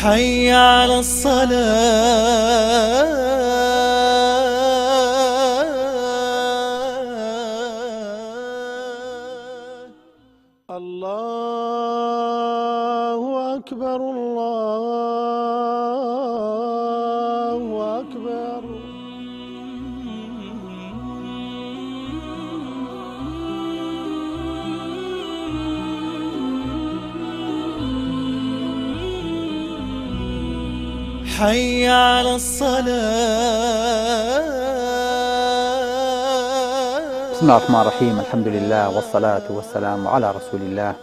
حي على الصلاة. الله أكبر الله أكبر. حي على الصلاة. بسم الله الرحمن الرحيم. الحمد لله والصلاة والسلام على رسول الله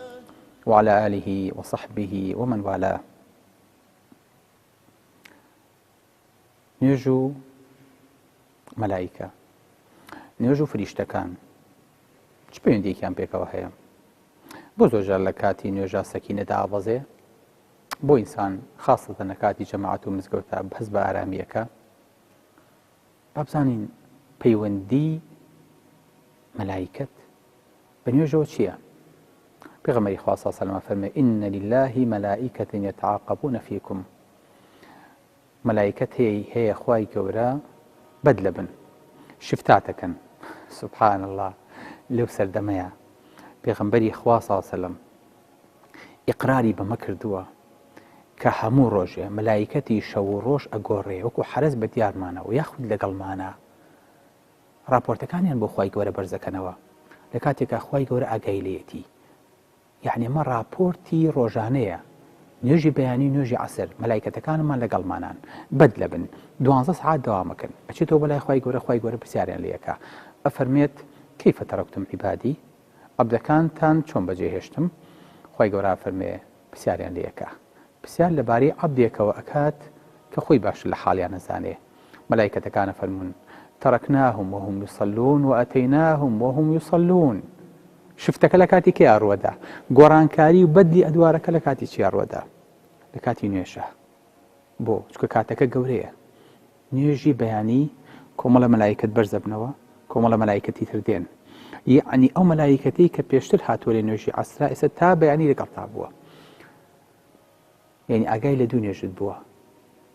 وعلى آله وصحبه ومن والاه. نوێژ و مەلایکە، نوێژ و فریشتەکان چ پەیوەندیەکیان پێکەوە هەیە؟ بۆ زۆرجار لە کاتی نوێژە سەکینە دابەزێ، بۆ ئینسان خاصەتەن لە کاتی جەماعەت و مزگەوتە بەس بە ئارامیەکە. با بزانین پەیوەندی مەلایکەت بە نوێژەوە چییە؟ پێغەمبەری خوا صلی الله علیه و سلم فەرمێ ئین لله مەلائکة یتعاقبون فیکم. مەلایکەت هەیە خوای گەورە بەد لەبن شفتاتەکەن. سبحان الله، لەو سەردەمەیە پێغەمبەری خوا صلی الله علیه و سلم ئیقراری بەمە کردووە کە هەموو ڕۆژێ مەلایکەتی شەو و ڕۆژ ئەگۆڕێ وەکو حرەز بە دیارمانەوە یاخود لەگەڵمانە راپۆرتەکانیان بۆ خوای گەورە بەرزەکەنەوە لە کاتێکە خوای گەورە ئاگای لێتی. یعنی ئەمە راپۆرتی ڕۆژانەیە، نوێژی بەیانی نوێژی عەسر مەلایکەتەکانمان لەگەڵمانان بەد لەبن 12 ساعات دەوامەکەن. ئەچێتەوە بەلای خوای گەورە پرسیاریان لێەکە، ئەفەرمێت کەیفە تەرەکتم عیبادی، عەبدەکانتان چۆن بەجێهێشتم؟ خوای گەورە فەرمێ پرسیاریان لێەکە، پرسیار لەبارەی عەبدێکەوە ئەکات کە خۆی باش لە حاڵیان نەزانێ. مەلایکەتەکانە فەرمون تەرەکناهم وهم یصلون وئەتەیناهم وهم یصلون. شفتەکە لە کاتی کێ ئاڕوەدا؟ گۆڕانکاری و بەدلی ئەدوارەکە لە کاتی چی ئاڕوەدا؟ لە کاتی نوێژە. بۆ چکە کاتەکە گەورەیە. نوێژی بەیانی کۆمەڵە مەلایکەت بەرزە بنەوە، کۆمەڵە مەلایکەتی تر دێن. یعنی ئەو مەلایکەتی کە پێشتر هاتووە لە نوێژی عەسرا ئێستا تا بەیانی لەگەڵ تا بووە. یعنی ئاگای لە دوو نوێژت بووە،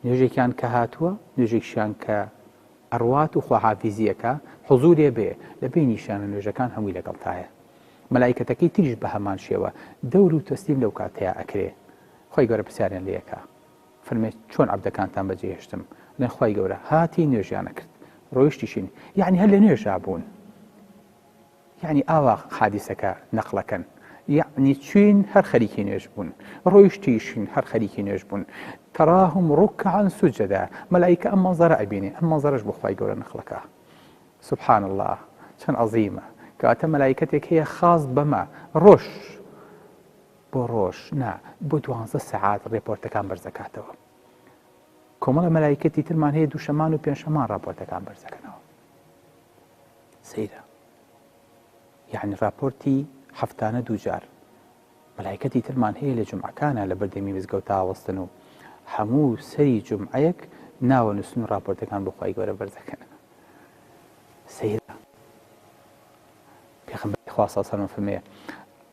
نوێژێکیان کە هاتووە، نوێژێکیان کە ئەڕوات و خواحافیزیەکە حوزورێ بێ لە بینیشانە نوێژەکان هەمووی لەگەڵ تایە. مەلایکەتەکەی تریش بە هەمان شێوە دەور و تەسلیم لەو کاتەیە ئەکرێ. خۆی گەورە پرسیاریان لێەکە، فەرمێت چۆن عەبدەکانتان بەجێهێشتم؟ لەن خۆی گەورە هاتی نوێژیانە کرد، ڕۆیشتیشین، یعنی هەر لە نوێژا بوون، یعنی ئاوا حادیسەکە نەقڵەکەن، یعنی چوین هەر خەریکی نوێژ بوون، ڕۆیشتیشین هەر خەریکی نوێژ بوون. تەراهم ڕوکعن سوجەدا، مەلایکە ئەم مەنزەرە ئەبینێ، ئەم مەنزەرەش بۆ خوای گەورە نەقڵەکە. سبحان الله، چەند عەزیمە کەواتە مەلایکەتێک هەیە خاص بەمە ڕۆژ بۆ ڕۆژ نا بۆ 12 ساعات ڕێپۆرتەکان بەرزەکاتەوە. کۆمەڵە مەلایکەتی ترمان هەیە دووشەمان و پێنجشەمان راپۆرتەکان بەرزەکەنەوە. سەیرە، یعنی راپۆرتی هەفتانە دووجار. مەلایکەتی ترمان هەیە لە جومعەکانە لە بەردەمی مزگەوت ئاوەستن و هەموو سەری جومعەیەک ناوە نووسن و راپۆرتەکان بۆ خوای گەورە بەرزەکەن. سەیرە، پێغەمبەری خوا صلی الله علیه و سلم فەرمێ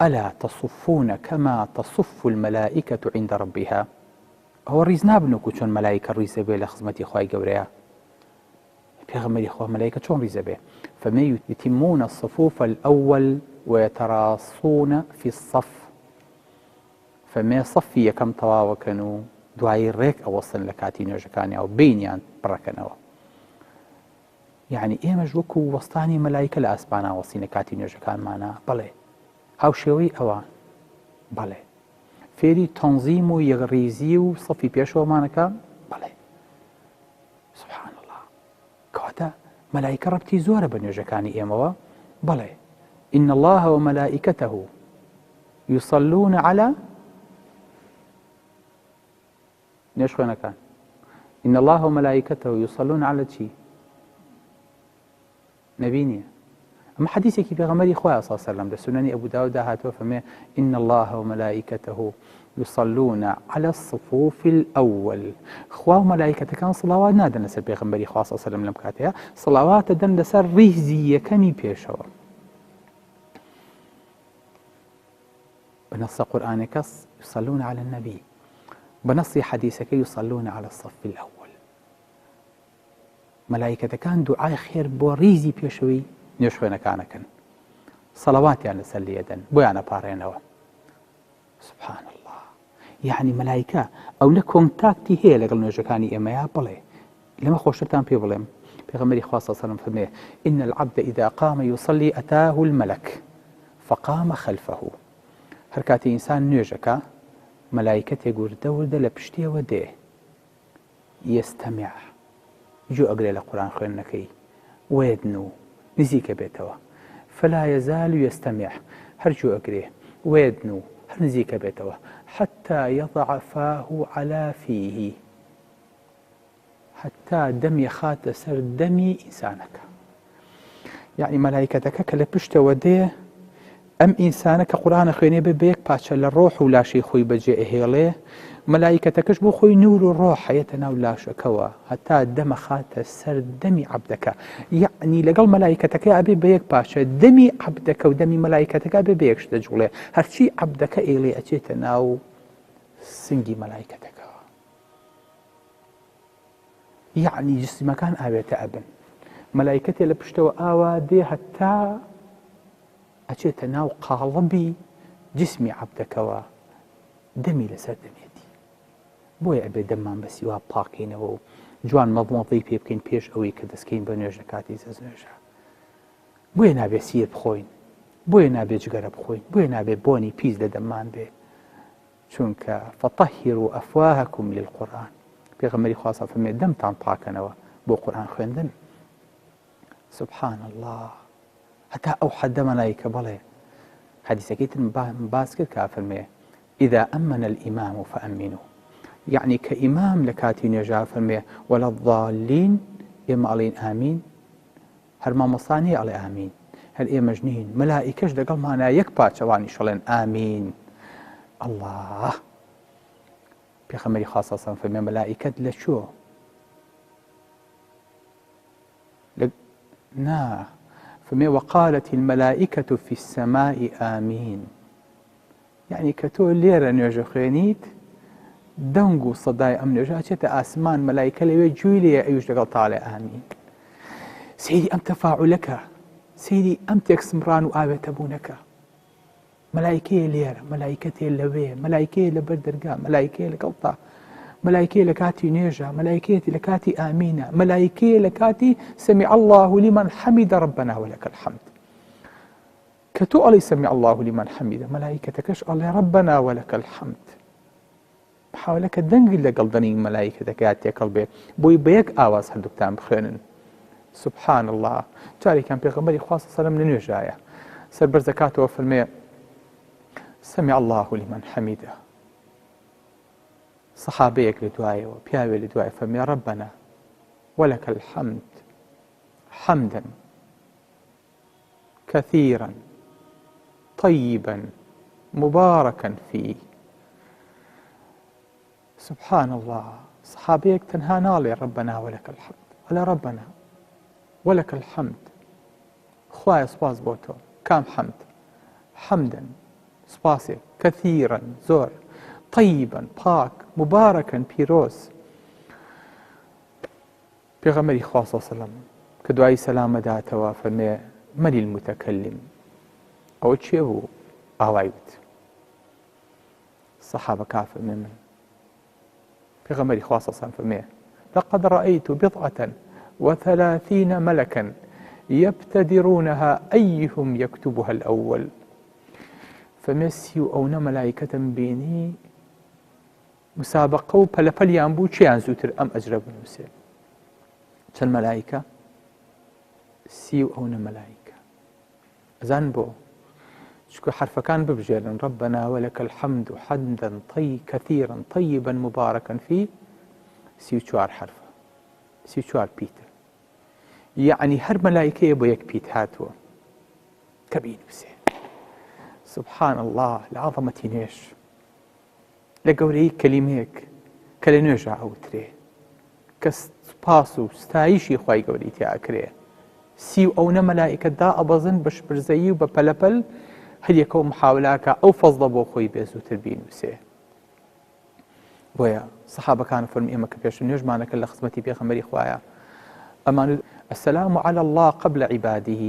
ئەلا تەصفون کەما تەصف المەلائکة عند ربها. ئەوە ڕیز نابن وەکو چۆن مەلایکە ڕیزە بێ لە خزمەتی خوای گەورەیە. پێغەمبەری خوا مەلایکە چۆن ڕیزە بێ؟ فەرمێ یتیمون الصفوف الأول ويتراصون في الصف. فەرمێ سەفی یەکەم تەواوەکەن و دوایی ڕێک ئەوەستن لە کاتی نوێژەکانی و بینیان بڕەکەنەوە. یعنی ئێمەش وەکو وەستانی مەلایکە لە ئاسمانە وەستین لە کاتی نوێژەکانمانە؟ بەڵێ. هاوشێوەی ئەوە؟ بەڵێ. فێری تەنزیم و یەکڕیزی و سەفی پێشەوەمانەکە؟ بەڵێ. سبحان الله، کەواتە مەلایکە ڕەبتی زۆرە بە نوێژەکانی ئێمەوە؟ بەڵێ. إن الله وملائكته يصلون على نێژ خوێنەکان. إن الله وملائكته يصلون على چی؟ نبینیە. ئەمە حەدیثێکی پێغەمبەری خوا صلی الله علیه و سلم لە سونەنی ئەبوو داووددا هاتووە فەرمێ إن الله وملائكته يصلون على الصفوف الأول. خوا و مەلایکەتەکان سڵاوات نادەن لەسەر پێغەمبەری خوا صلی الله علیه و سلم لەم کاتەیە، سڵاوات دەدەن لەسەر ڕیزی یەکەمی پێشەوە. بنص قرآنك يصلون على النبي. بنص حديثك يصلون على الصف الأول ملائكة كان دعاء خير بوريزي بيشوي نيشوينا كانكن صلوات يعني سليدا بويانا بارينوا سبحان الله يعني ملائكة أو لكم تاكتي هي لقل نوجكاني إما يا بلي لما خوشتان بي بلم بيغمري خاصة صلى الله عليه وسلم إن العبد إذا قام يصلي أتاه الملك فقام خلفه هركاتي إنسان نوجكا ملائكة يقول دورد لبشتي وديه يستمع جو أقرأ القرآن خيرنكي ويدنو نزيك بيتوا فلا يزال يستمع هرجو أقرأ ويدنو هرنزيك بيتوا حتى يضع فاه على فيه حتى دم يخات سر دمي إنسانك يعني ملائكتك كلبشت وديه أم إنسانك قرآن خويني ببيك باشا للروح ولا شي خوي بجي هيليه ملائكتكش بو خوي نور الروح يتناول شكوا حتى الدم خات سر دمي عبدك يعني لقل ملائكتك أبي بيك باشا دمي عبدك ودمي ملائكتك أبي بيك شتجولي هرشي عبدك إلي أجيتناو سنجي ملائكتك يعني جسم كان أبيت أبن ملائكتي لبشتوا آوادي حتى أجيت ناو قالبي جسمي عبدك ودمي لسر دميتي بوي أبي دمان بس يوا باقين و جوان مضمضي بيبكين بيش أوي كدسكين بنيوجا كاتي زنوجا بوي نابي سير بخوين بوي نابي جقر بخوين بوي نابي بوني بيز لدمان بي چونك فطهروا أفواهكم للقرآن بيغمري خاصة فمي دم تان باكنوا بو قرآن خويندن سبحان الله حتى أو حد ملائكة بلي حديث كيت مباسكت كافرمي إذا أمن الإمام فأمنوا يعني كإمام لكاتي نجا فرمي ولا الضالين إما علين آمين هرما مصاني علي آمين هل إيه مجنين ملائكش دقل معنا يكبات شواني شلين آمين الله بيخمري خاصة فرمي ملائكة لشو نا فمي وقالت الملائكة في السماء آمين يعني كتو ليرة نيوجو خينيت دنقو صداي أم نيوجو أجت آسمان ملائكة لي جويلي أيوش دقل طالع آمين سيدي أم تفاعلك سيدي أم تكسمران وآبت أبونك ملائكة ليرة ملائكة لبيه ملائكة لبردرقاء ملائكة لقلطة ملائكة لكاتي نيجا ملائكة لكاتي آمينة ملائكة لكاتي سمع الله لمن حمد ربنا ولك الحمد كتو علي سمع الله لمن حمد ملائكتكش الله ربنا ولك الحمد بحاولك الدنقل لقلدني ملائكتك ياتي قلبي بوي بيك آواز هدوكتان بخيرن سبحان الله جاري كان بيغمبري خاصة صلى من نيجايا سربر زكاته وفرمي سمع الله لمن حمده صحابيك لدعائي وبياوي لدعائي فمي ربنا ولك الحمد حمدا كثيرا طيبا مباركا فيه سبحان الله صحابيك تنهانا لي ربنا ولك الحمد ولا ربنا ولك الحمد خواي سباس بوتو كام حمد حمدا سباسي كثيرا زور طيبا باك مباركا بيروس بيغمري خاصة سلام كدعاء سلام داتوا فرمي من المتكلم أو تشيهو أوايوت الصحابة كافر من بيغمري خاصة سلام فرمي لقد رأيت 39 ملكا يبتدرونها أيهم يكتبها الأول فمسيو أو ملائكة بيني مسابقة وبلفل ينبو چيان زوتر أم أجرب نوسي چل ملائكة سيو أو ملائكة أزان بو شكو حرف كان ببجيرن ربنا ولك الحمد حمدا كثيرا طيبا مباركا فيه سيو چوار حرف سيو چوار بيتر يعني هر ملائكة يبو يك بيت هاتوا كبين بسي سبحان الله العظمة نيش لقوري كلميك كلنوجع أو تري كسباسو ستايشي خواي قوري تياكري سيو أو ملائكة دا أبظن بش برزيي وببلبل هل يكون محاولاك أو فضل بو خوي بيزو تربين وسي بۆیە سەحابەکان فەرمی ئێمە کە پێش نوێژمانەکە لە خزمەتی پێغەمبەری خوایە ئەمان السلام على الله قبل عباده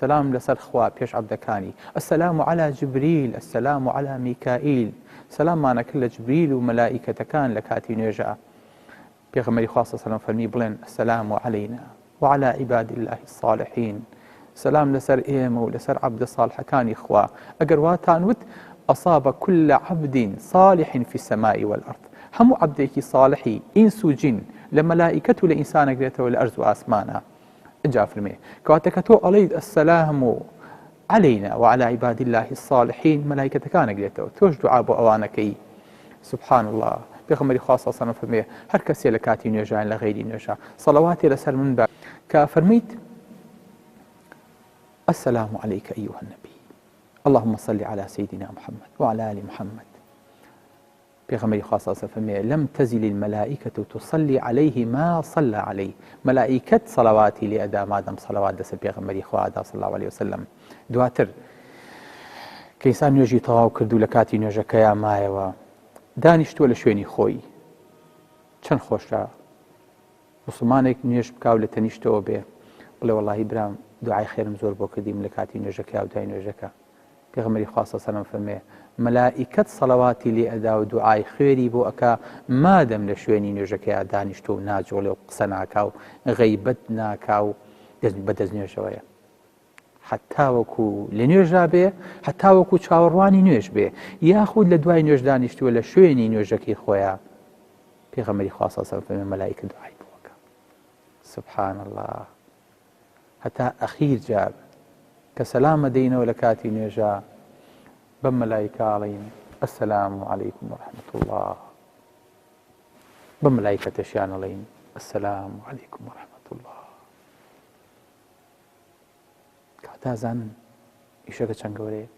سلام لەسەر خوا پێش عەبدەکانی السلام على جبريل السلام على ميكائيل سلاممانەکە لە جبریل و مەلائیکەتەکان لە کاتی نوێژە پێغەمبەری خوا صلی الله علیه و فەرمی بڵێن السلام علينا وعلى عباد الله الصالحين سلام لەسەر ئێمە و لەسەر عەبدە صالحەکانی خوا ئەگەر واتانوت أصاب كل عبد صالح في السماء والأرض هەموو عەبدێکی صالحی ئینس و جین لە مەلائیکەت و لە ئینسانێک دێتەوە لە ئەرز و ئاسمانە اینجا فەرمێ کەواتە کە تۆ ئەڵێیت السلام علينا وعلى عباد الله الصالحين مەلائیکەتەکانێک دێتەوە تۆش دوعا بۆ ئەوانەکەی سبحان الله پێغەمبەری خوا صلی الله علیه و سلم فەرمێ هەر کەسێ لە کاتی نوێژان لە غەیری نوێژە سەڵەواتێ لەسەر من بە کە فەرمیت السلام عليك أيها النبي اللهم صل على سيدنا محمد وعلى آل محمد پێغەمبەری خوا صلی الله علیه و سلم فەرمێ لم تزل الملائكة تصلي عليه ما صلى عليه ملائکەت سەڵەواتی لێ ئەدا مادەم سەڵەوات لەسەر پێغەمبەری خوا ئەدا صلی الله عليه وسلم دواتر کە ئینسان نوێژی تەواو کردو لە کاتی نوێژەکەیان مایەوە دانیشتووە لە شوێنی خۆی چەند خۆشە موسڵمانێک نوێژ بکاو لە تەنیشتەوە بێ بڵێ وەڵاهی برام دوعای خێرم زۆر بۆ کردیم لە کاتی نوێژەکە و دوای نوێژەکە پێغەمبەری خوا صلی الله علیه و سلم فەرمێ مەلائیکەت سەڵەواتی لێ ئەدا و دوعای خێری بۆ ئەکا مادەم لە شوێنی نوێژەکەیان دانیشتۆ و ناجۆڵێ و قسە ناکا و غەیبەت ناکا و بەدەست نوێژەوەیە حتا وەکو لە نوێژا بێ حتا وەکو چاوەڕوانی نوێژ بێ یاخود لە دوای نوێژ دانیشتووە لە شوێنی نوێژەکەی خۆیان پێغەمبەری خوا صلی الله علیه و سلم فەرمێ مەلائیکە دوعای بۆ ئەکا سبحان الله هەتا ئەخیر جار کە سەلام دەینەوە لە کاتی نوێژە بەم مەلایکە ئاڵین السلام عليكم ورحمة الله بەم مەلایکەتەشیان ئەڵێین السلام عليكم ورحمة الله کەواتە زانن ئیشەکە چەند گەورەیە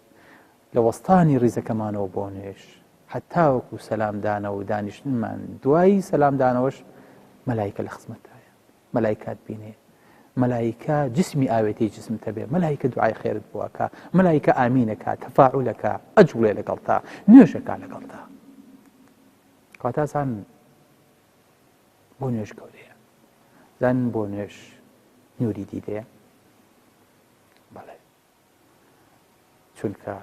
لە وەستانی ڕیزەکەمانەوە بۆ نوێژ حتا وەکو سەلامدانە و دانیشتنمان دوایی سەلامدانەوەش مەلایکە لە خزمەتایە مەلایکات بینێ مەلایکە جسمی ئاوێتی جسمتە بێ مەلایکە دوعای خێرت بۆکە مەلایکە ئامینەکە تەفاعولەکە ئەجوڵێ لەگەڵتا نوێژەکە لەگەڵتا کەواتە زانن بۆ نوێژ گەورەیە زانن بۆ نوێژ نووری دیدەیە بەڵێ چونکە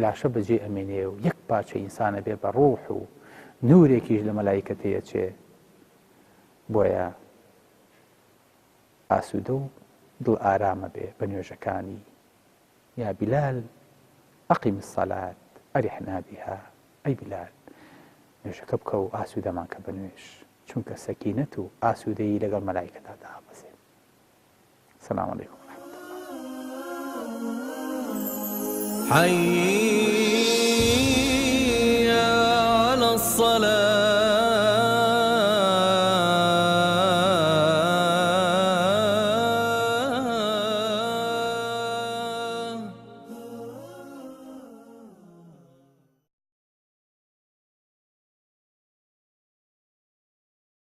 لاشە بەجێ ئەمێنێ و یەک پاچە ئینسانە بێ بە ڕوح و نورێکیش لە مەلایکەتەیە چێ بۆیە ئاسوودە و دڵ ئارامە بێ بە نوێژەکانی یا بیلال ئەقیم الصەلات ئەریحنا بها ئەی بیلال نوێژەکە بکە و ئاسوودەمان کە بە نوێژ چونکە سەکینەت و ئاسوودەیی لەگەڵ مەلایکەتا دابەزێ سلام عەلەیکوم ورحمەتوڵڵاه.